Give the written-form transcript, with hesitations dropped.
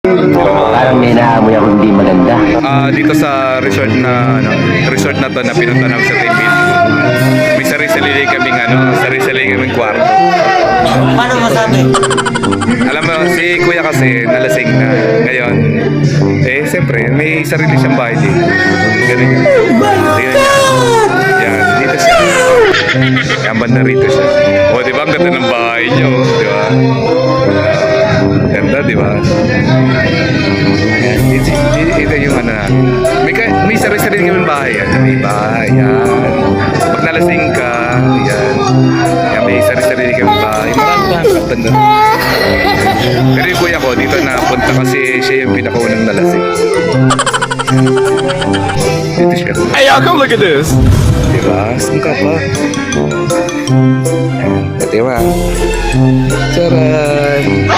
Parang may naamoy ako hindi maganda. Dito sa resort na to na pinunta namin sa Taipei. May sarili-sarili kaming sarili-sarili kaming kwarto. Paano masabi? Alam mo, si kuya kasi nalasing na. Ngayon, siyempre, may sarili siyang bahay din. Ganun yan. Tingnan niya. Yan, dito siya. Yan, banda rito siya. O, di ba? Ang ganda ng bahay niyo. Di ba? Ganda, di ba? Yan, ito yung may sarili-sarili kaming bahay. Yan, may bahay. Yan. Pag nalasing ka, yan. Yan, may sarili-sarili kaming bahay. Marami banda. Pero yung kuya ko dito napunta kasi siya yung pinakaunang nalasing. Dito siya. Hey, y'all, come look at this. Diba? Saan ka pa? Diba? Charan!